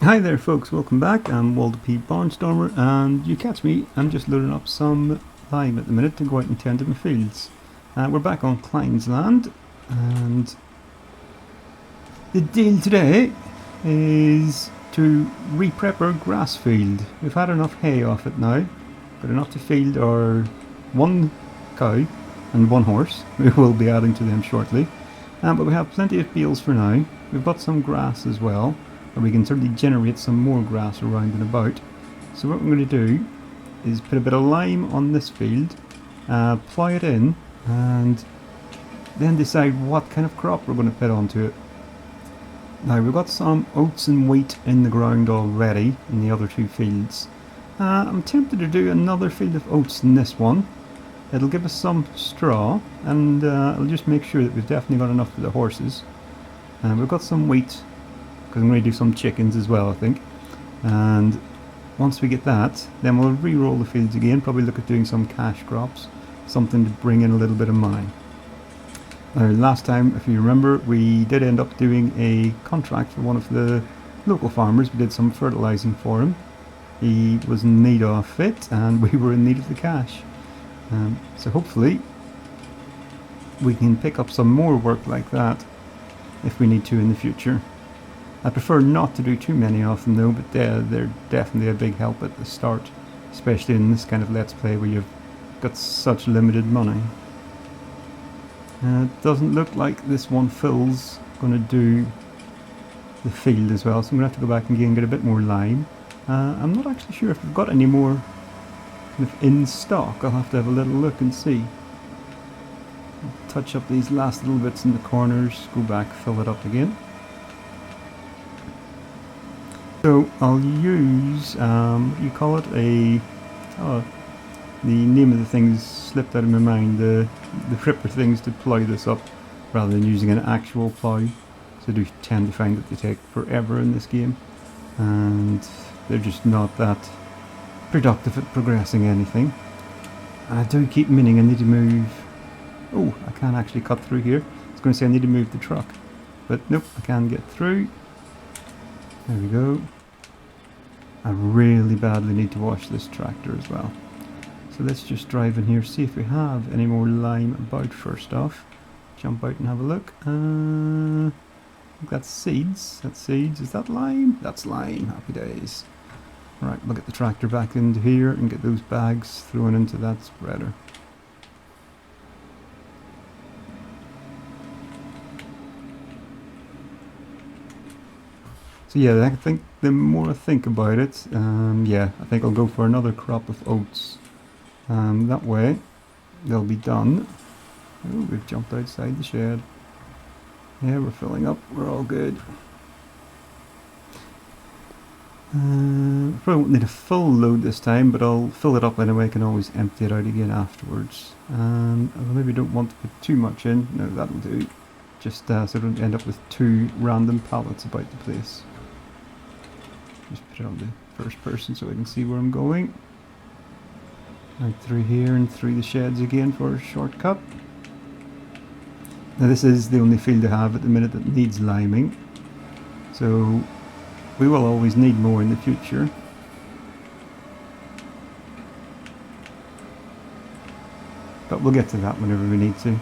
Hi there folks, welcome back. I'm Walter P. Barnstormer and you catch me, I'm just loading up some lime at the minute to go out and tend to my fields. We're back on Kleines land and the deal today is to re-prep our grass field. We've had enough hay off it now, got enough to feed our one cow and one horse. We will be adding to them shortly, but we have plenty of bales for now. We've got some grass as well, or we can certainly generate some more grass around and about. So what we're going to do is put a bit of lime on this field, plough it in, and then decide what kind of crop we're going to put onto it. Now we've got some oats and wheat in the ground already in the other two fields. I'm tempted to do another field of oats in this one. It'll give us some straw and it'll just make sure that we've definitely got enough for the horses. We've got some wheat because I'm going to do some chickens as well, I think. And once we get that, then we'll re-roll the fields again, probably look at doing some cash crops, something to bring in a little bit of money. Last time, if you remember, we did end up doing a contract for one of the local farmers. We did some fertilising for him. He was in need of it and we were in need of the cash. So hopefully we can pick up some more work like that if we need to in the future. I prefer not to do too many of them though, but they're definitely a big help at the start, especially in this kind of Let's Play where you've got such limited money. It doesn't look like this one fill's going to do the field as well, so I'm going to have to go back and get a bit more lime. I'm not actually sure if we've got any more kind of in stock. I'll have to have a little look and see. Touch up these last little bits in the corners, go back, fill it up again. So I'll use, what do you call it, the name of the thing slipped out of my mind, the ripper things to plough this up rather than using an actual plough. So I do tend to find that they take forever in this game and they're just not that productive at progressing anything. And I do keep meaning I need to move. Oh, I can't actually cut through here. I was going to say I need to move the truck, but nope, I can get through. There we go. I really badly need to wash this tractor as well. So let's just drive in here, see if we have any more lime about first off. Jump out and have a look. I think that's seeds. That's seeds. Is that lime? That's lime. Happy days. Right, we'll get the tractor back into here and get those bags thrown into that spreader. So yeah, I think the more I think about it, yeah, I think I'll go for another crop of oats. That way, they'll be done. Oh, we've jumped outside the shed. Yeah, we're filling up. We're all good. Probably won't need a full load this time, but I'll fill it up anyway. I can always empty it out again afterwards. I maybe don't want to put too much in. No, that'll do. Just so I don't end up with two random pallets about the place. Just put it on the first person so I can see where I'm going. Right through here and through the sheds again for a shortcut. Now this is the only field I have at the minute that needs liming, so we will always need more in the future. But we'll get to that whenever we need to.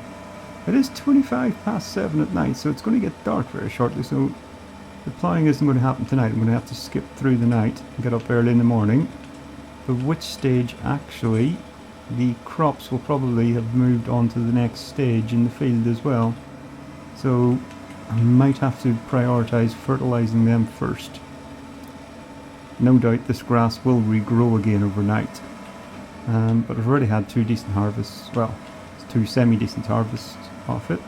It is 7:25 at night, so it's going to get dark very shortly, so the ploughing isn't going to happen tonight. I'm going to have to skip through the night and get up early in the morning. At which stage, actually, the crops will probably have moved on to the next stage in the field as well. So I might have to prioritise fertilising them first. No doubt this grass will regrow again overnight. But I've already had two decent harvests, well, two semi-decent harvests off it.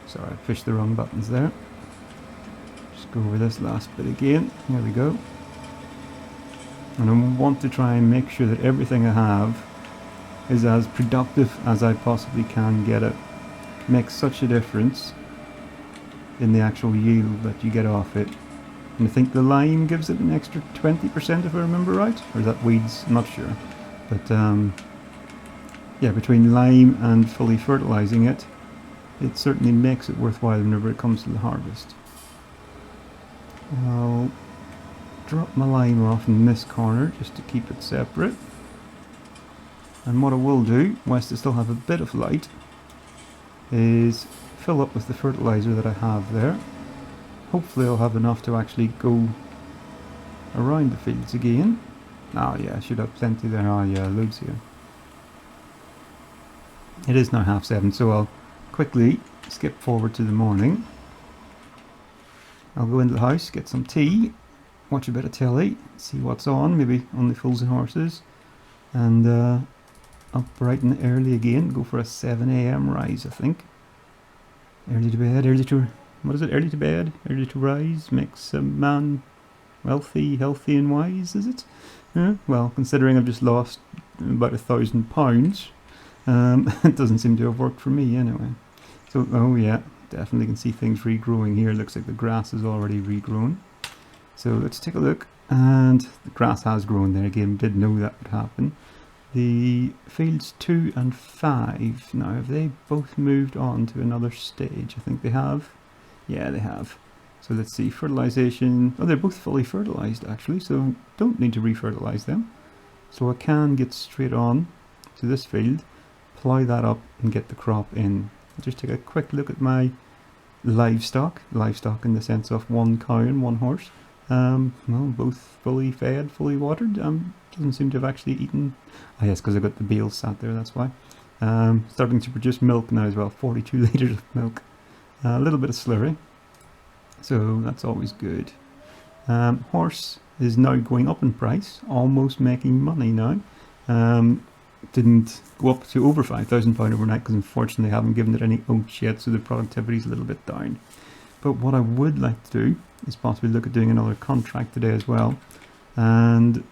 Sorry, I pushed the wrong buttons there. Just go over this last bit again. There we go. And I want to try and make sure that everything I have is as productive as I possibly can get it. It makes such a difference in the actual yield that you get off it. And I think the lime gives it an extra 20% if I remember right. Or is that weeds? I'm not sure. But yeah, between lime and fully fertilising it, it certainly makes it worthwhile whenever it comes to the harvest. I'll drop my lime off in this corner just to keep it separate. And what I will do, whilst I still have a bit of light, is fill up with the fertilizer that I have there. Hopefully I'll have enough to actually go around the fields again. Oh yeah, I should have plenty there. Oh yeah, loads here. It is now 7:30, so I'll quickly skip forward to the morning. I'll go into the house, get some tea, watch a bit of telly, see what's on, maybe on the Fools and Horses, and up bright and early again, go for a 7 AM rise, I think. Early to bed, early to... what is it? Early to bed, early to rise, makes a man wealthy, healthy and wise, is it? Well, considering I've just lost about £1,000, it doesn't seem to have worked for me anyway. So, oh yeah, definitely can see things regrowing here. Looks like the grass is already regrown. So let's take a look, and the grass has grown there again. Did know that would happen. The fields 2 and 5, now have they both moved on to another stage? I think they have. Yeah, they have. So let's see, fertilization. Oh, they're both fully fertilized actually, so don't need to re-fertilize them. So I can get straight on to this field, plough that up and get the crop in. I'll just take a quick look at my livestock in the sense of 1 cow and 1 horse. Well, both fully fed, fully watered. Doesn't seem to have actually eaten. Ah yes, because I got the bales sat there, that's why. Starting to produce milk now as well, 42 litres of milk. A little bit of slurry, so that's always good. Horse is now going up in price, almost making money now. Didn't go up to over £5,000 overnight because unfortunately I haven't given it any oats yet, so the productivity is a little bit down. But what I would like to do is possibly look at doing another contract today as well, and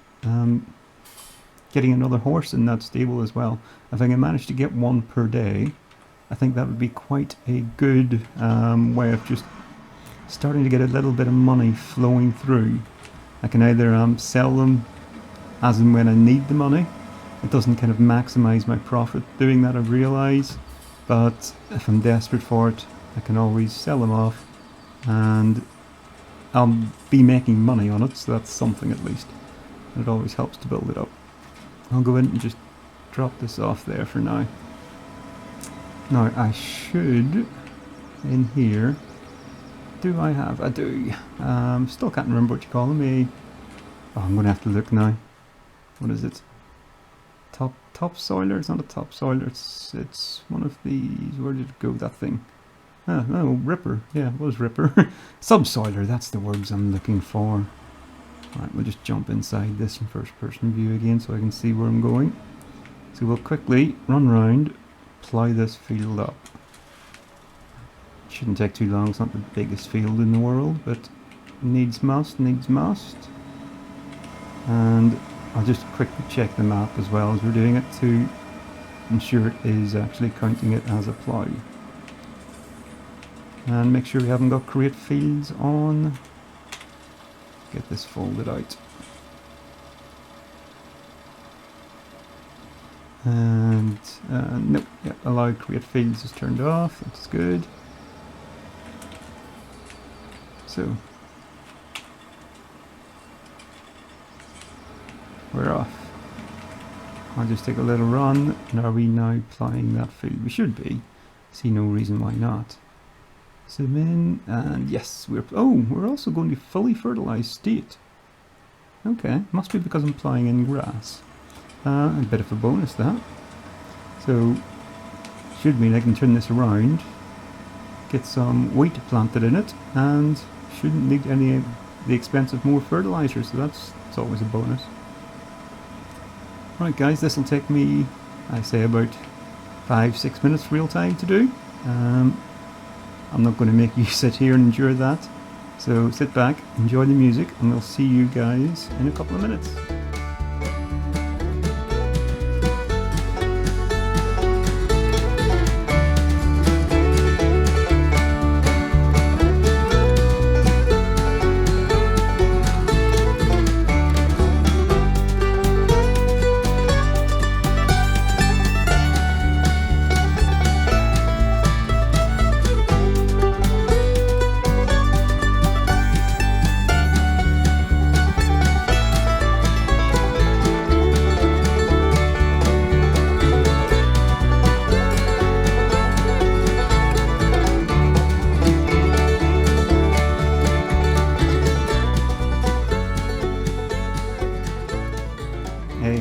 getting another horse in that stable as well. If I can manage to get 1 per day, I think that would be quite a good way of just starting to get a little bit of money flowing through. I can either sell them as and when I need the money. It doesn't kind of maximize my profit doing that, I realise, but if I'm desperate for it, I can always sell them off and I'll be making money on it, so that's something at least. It always helps to build it up. I'll go in and just drop this off there for now. Now I should, in here, do I have? I do. Still can't remember what you call them. Oh, I'm going to have to look now. What is it? Topsoiler? It's not a topsoiler, it's one of these. Where did it go, that thing? Oh, ripper. Yeah, it was ripper. Subsoiler, that's the words I'm looking for. Right, we'll just jump inside this in first person view again so I can see where I'm going. So we'll quickly run round, plough this field up. Shouldn't take too long, it's not the biggest field in the world, but needs must. And I'll just quickly check the map as well as we're doing it to ensure it is actually counting it as a plough. And make sure we haven't got create fields on. Get this folded out. And nope, yeah, allow create fields is turned off, that's good. So we're off. I'll just take a little run, and are we now ploughing that field? We should be. See no reason why not. Zoom in, and yes, we're also going to fully fertilized state. Okay, must be because I'm ploughing in grass. A bit of a bonus that. So, should mean I can turn this around, get some wheat planted in it, and shouldn't need any of the expense of more fertilizer, so that's always a bonus. Right guys, this will take me, I say, about 5-6 minutes real time to do. I'm not going to make you sit here and endure that, so sit back, enjoy the music, and we'll see you guys in a couple of minutes.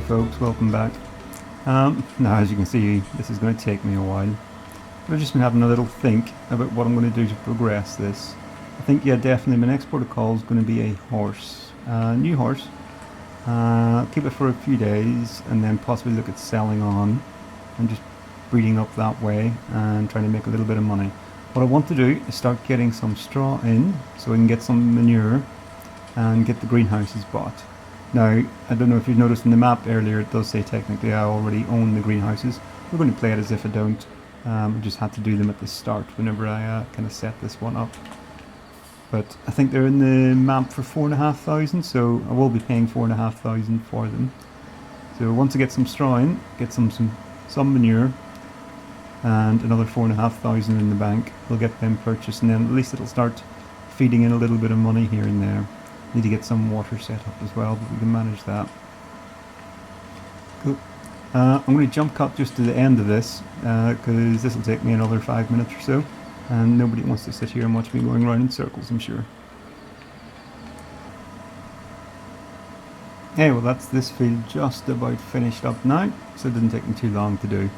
folks, welcome back. Now as you can see, this is going to take me a while. I've just been having a little think about what I'm going to do to progress this. I think, yeah, definitely my next port of call is going to be a horse. New horse. Keep it for a few days and then possibly look at selling on and just breeding up that way and trying to make a little bit of money. What I want to do is start getting some straw in so I can get some manure and get the greenhouses bought. Now, I don't know if you've noticed in the map earlier, it does say technically I already own the greenhouses. We're going to play it as if I don't. I just had to do them at the start whenever I kind of set this one up. But I think they're in the map for 4,500, so I will be paying 4,500 for them. So once I get some straw in, get some manure, and another 4,500 in the bank, we'll get them purchased, and then at least it'll start feeding in a little bit of money here and there. Need to get some water set up as well, but we can manage that. Cool. I'm going to jump cut just to the end of this, because this will take me another 5 minutes or so, and nobody wants to sit here and watch me going around in circles, I'm sure. Hey, well that's this field just about finished up now, so it didn't take me too long to do.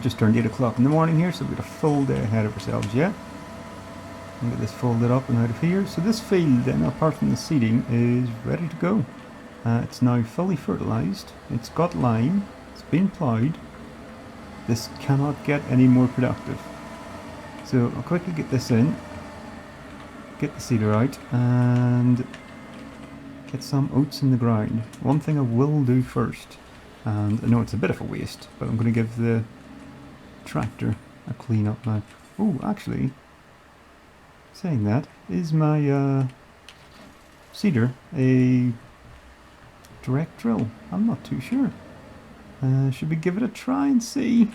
Just turned 8 o'clock in the morning here, so we've got a full day ahead of ourselves yet. I'll get this folded up and out of here. So this field then, apart from the seeding, is ready to go. It's now fully fertilised, it's got lime, it's been ploughed. This cannot get any more productive. So I'll quickly get this in, get the seeder out, and get some oats in the ground. One thing I will do first, and I know it's a bit of a waste, but I'm going to give the tractor a clean up now. Oh, actually, saying that, is my seeder a direct drill? I'm not too sure. Should we give it a try and see?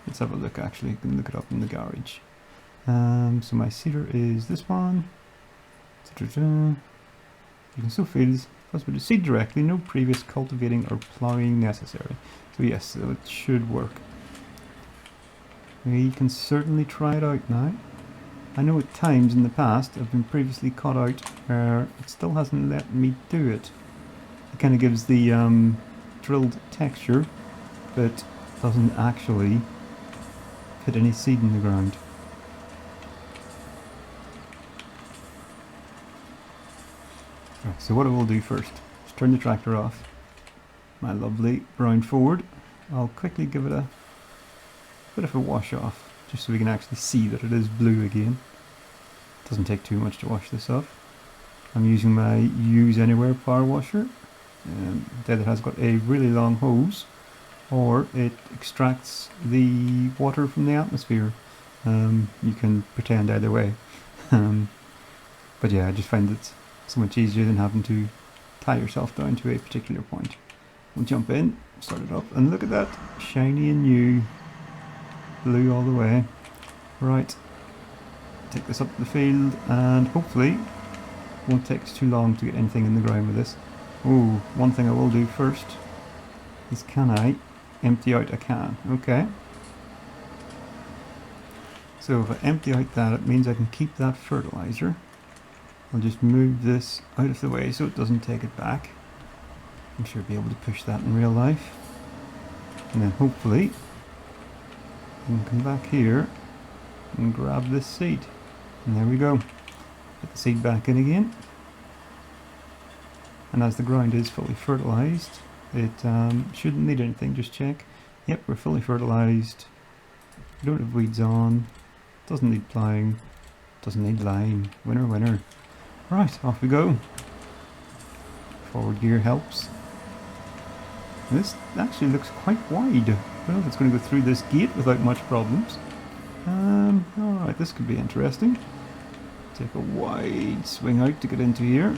Let's have a look, actually. You can look it up in the garage. So my seeder is this one. You can still feel it's possible to seed directly, no previous cultivating or ploughing necessary. So yes, so it should work. We can certainly try it out now. I know at times in the past I've been previously caught out where it still hasn't let me do it. It kind of gives the drilled texture, but doesn't actually fit any seed in the ground. Right, so what I will do first is turn the tractor off. My lovely brown Ford. I'll quickly give it a bit of a wash off, just so we can actually see that it is blue again. Doesn't take too much to wash this off. I'm using my Use Anywhere power washer. That has got a really long hose, or it extracts the water from the atmosphere. You can pretend either way. But yeah, I just find it so much easier than having to tie yourself down to a particular point. We'll jump in, start it up, and look at that, shiny and new. Blue all the way. Right, take this up the field, and hopefully it won't take us too long to get anything in the ground with this. Oh, one thing I will do first is, can I empty out a can? Okay. So if I empty out that, it means I can keep that fertilizer. I'll just move this out of the way so it doesn't take it back. I'm sure I'll be able to push that in real life. And then hopefully and come back here and grab this seed, and there we go. Put the seed back in again, and as the ground is fully fertilized, it shouldn't need anything. Just check. Yep, we're fully fertilized. We don't have weeds on, doesn't need ploughing, doesn't need lime. Winner, winner. Right, off we go. Forward gear helps. This actually looks quite wide. I don't know if it's going to go through this gate without much problems. Alright, this could be interesting. Take a wide swing out to get into here.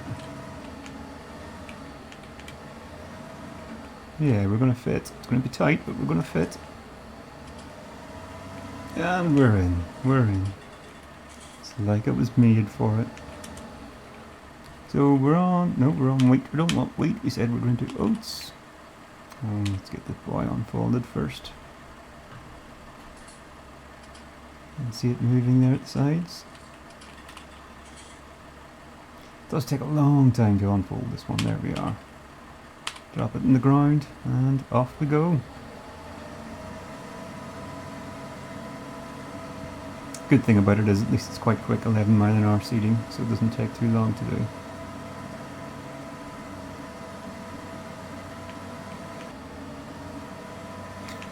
Yeah, we're going to fit. It's going to be tight, but we're going to fit. And we're in. We're in. It's like it was made for it. So we're on... No, we're on wheat. We don't want wheat. We said we're going to do oats. Let's get this boy unfolded first. And see it moving there at the sides. It does take a long time to unfold this one. There we are. Drop it in the ground and off we go. Good thing about it is at least it's quite quick, 11-mile-an-hour seeding, so it doesn't take too long to do.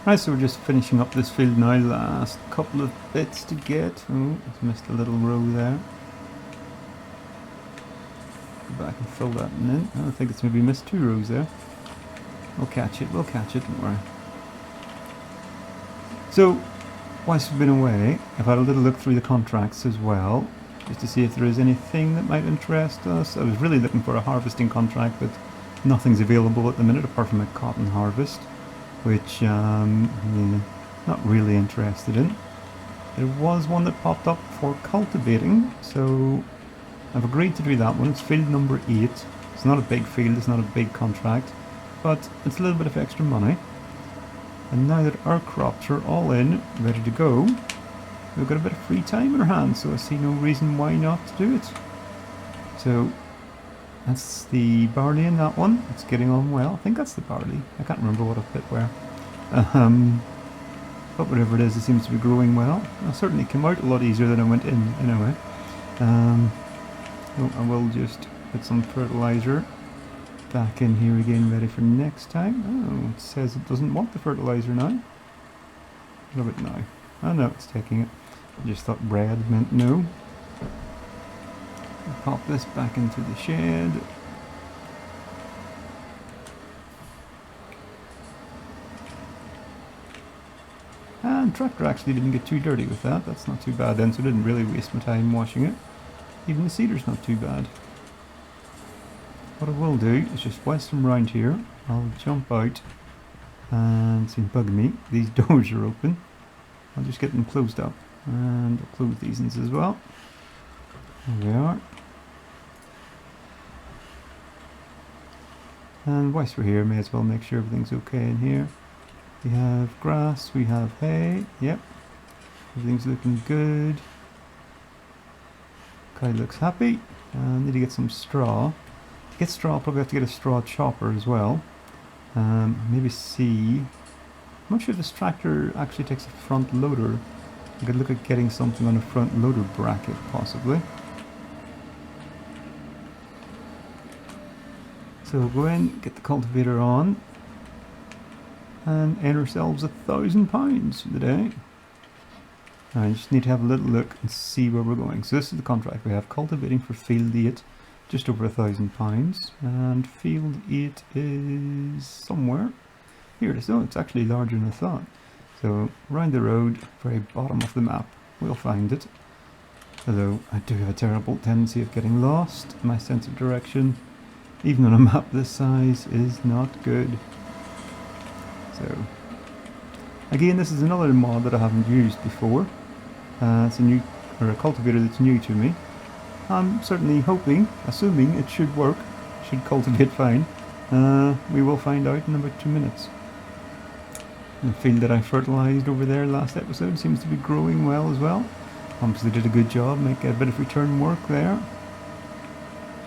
Right, so we're just finishing up this field now. Last couple of bits to get. Oh, just missed a little row there. Go back and fill that in. I think it's maybe missed 2 rows there. We'll catch it, don't worry. So, whilst we've been away, I've had a little look through the contracts as well, just to see if there is anything that might interest us. I was really looking for a harvesting contract, but nothing's available at the minute apart from a cotton harvest, which I'm not really interested in. There was one that popped up for cultivating, so I've agreed to do that one. It's field number 8. It's not a big field, it's not a big contract, but it's a little bit of extra money. And now that our crops are all in, ready to go, we've got a bit of free time in our hands, so I see no reason why not to do it. So that's the barley in that one. It's getting on well. I think that's the barley. I can't remember what I've put where. But whatever it is, it seems to be growing well. It certainly came out a lot easier than I went in anyway. So I will just put some fertilizer back in here again, ready for next time. Oh, it says it doesn't want the fertilizer now. Love it now. Oh no, it's taking it. I just thought red meant no. I'll pop this back into the shed. And tractor actually didn't get too dirty with that. That's not too bad then, so I didn't really waste my time washing it. Even the seeder's not too bad. What I will do is just whilst I'm around here, I'll jump out, and it's been bugging me. These doors are open. I'll just get them closed up, and I'll close these ones as well. There we are. And whilst we're here, may as well make sure everything's okay in here. We have grass, we have hay, yep. Everything's looking good. Kai looks happy. Need to get some straw. To get straw, I'll probably have to get a straw chopper as well. Maybe see. I'm not sure if this tractor actually takes a front loader. I could look at getting something on a front loader bracket, possibly. So we'll go in, get the cultivator on, and earn ourselves £1,000 for the day. I just need to have a little look and see where we're going. So this is the contract we have: cultivating for field 8, just over £1,000, and field 8 is somewhere. Here it is. Oh, it's actually larger than I thought. So round the road, very bottom of the map, we'll find it. Although I do have a terrible tendency of getting lost. My sense of direction, even on a map this size, is not good. So again, this is another mod that I haven't used before. It's a cultivator that's new to me. I'm certainly hoping, assuming it should work, should cultivate fine. We will find out in about 2 minutes. The field that I fertilised over there last episode seems to be growing well as well. Obviously did a good job, make a bit of return work there.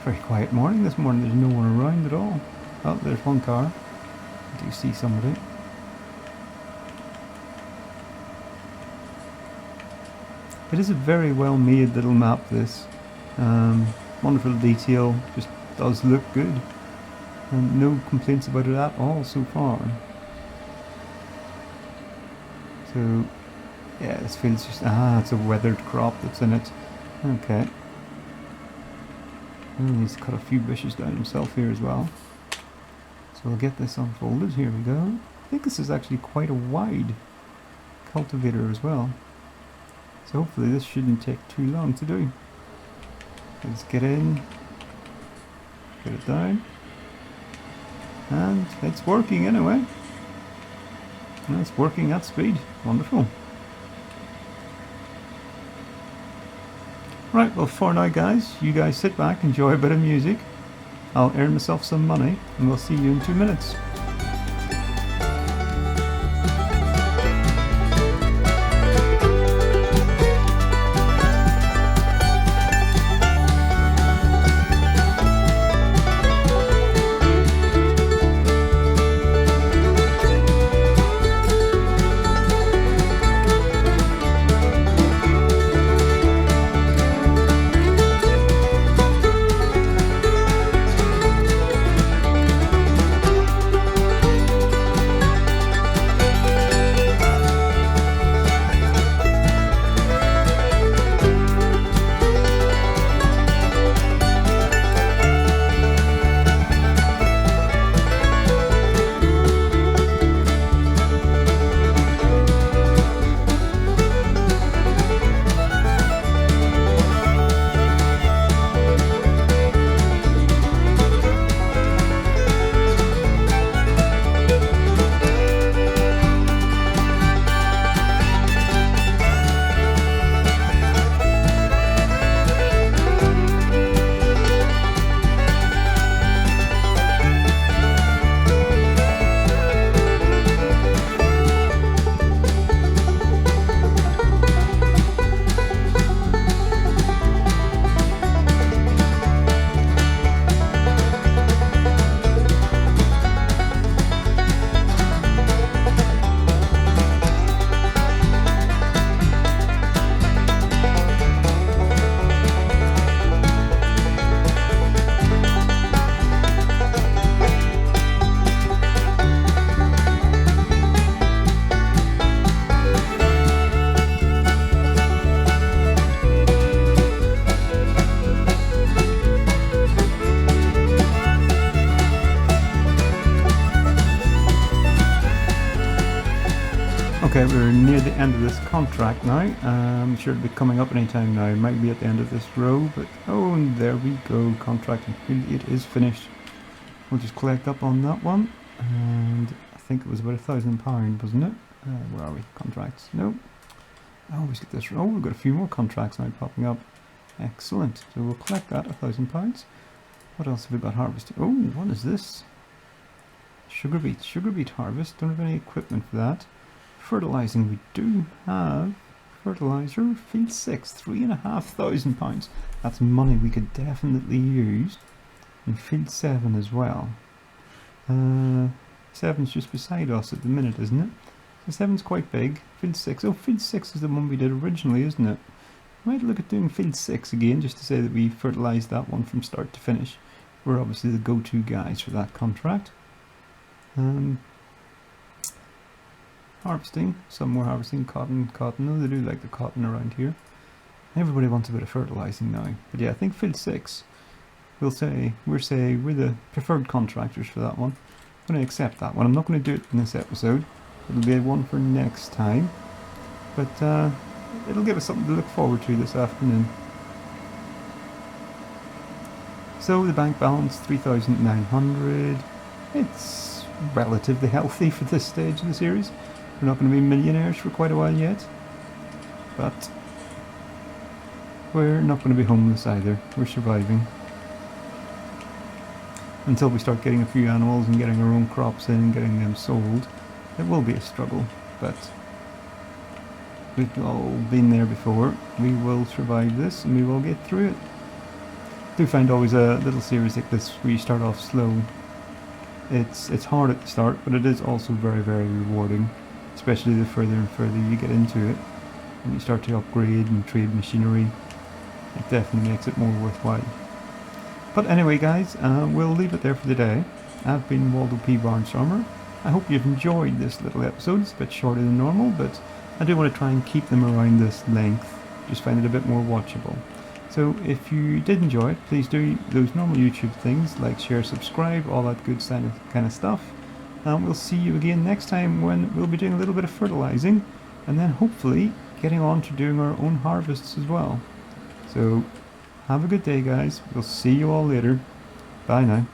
Very quiet morning this morning, there's no one around at all. Oh, there's one car. I do see somebody. It is a very well made little map, this. Wonderful detail, just does look good. And no complaints about it at all so far. So, yeah, this field's just, it's a weathered crop that's in it. Okay. And he's cut a few bushes down himself here as well. So we'll get this unfolded. Here we go. I think this is actually quite a wide cultivator as well. So hopefully this shouldn't take too long to do. Let's get in, get it down, and it's working anyway. And it's working at speed. Wonderful. Right, well for now guys, you guys sit back, enjoy a bit of music. I'll earn myself some money, and we'll see you in 2 minutes. Okay, we're near the end of this contract now. I'm sure it'll be coming up anytime now. It might be at the end of this row, but oh, and there we go. Contract and field, it is finished. We'll just collect up on that one, and I think it was about £1,000, wasn't it? Where are we? Contracts? No. I always get this. Oh, we've got a few more contracts now popping up. Excellent. So we'll collect that, £1,000. What else have we got harvesting? Oh, what is this? Sugar beet harvest. Don't have any equipment for that. Fertilizing, we do have fertilizer. Field 6, £3,500. That's money we could definitely use. And field 7 as well. 7's just beside us at the minute, isn't it? So 7's quite big. Field 6. Oh, field 6 is the one we did originally, isn't it? Might look at doing field 6 again, just to say that we fertilized that one from start to finish. We're obviously the go-to guys for that contract. Harvesting. Some more harvesting. Cotton. No, they do like the cotton around here. Everybody wants a bit of fertilizing now. But yeah, I think field 6. We're the preferred contractors for that one. I'm going to accept that one. I'm not going to do it in this episode. It'll be one for next time. But it'll give us something to look forward to this afternoon. So the bank balance, 3,900. It's relatively healthy for this stage of the series. We're not going to be millionaires for quite a while yet. But we're not going to be homeless either. We're surviving. Until we start getting a few animals and getting our own crops in and getting them sold. It will be a struggle, but we've all been there before. We will survive this and we will get through it. I do find always a little series like this where you start off slow. It's hard at the start, but it is also very, very rewarding, especially the further and further you get into it. When you start to upgrade and trade machinery, it definitely makes it more worthwhile. But anyway guys, we'll leave it there for the day. I've been Waldo P. Barnstormer. I hope you've enjoyed this little episode. It's a bit shorter than normal, but I do want to try and keep them around this length. Just find it a bit more watchable. So if you did enjoy it, please do those normal YouTube things, like, share, subscribe, all that good kind of stuff. And we'll see you again next time when we'll be doing a little bit of fertilizing, and then hopefully getting on to doing our own harvests as well. So have a good day guys. We'll see you all later. Bye now.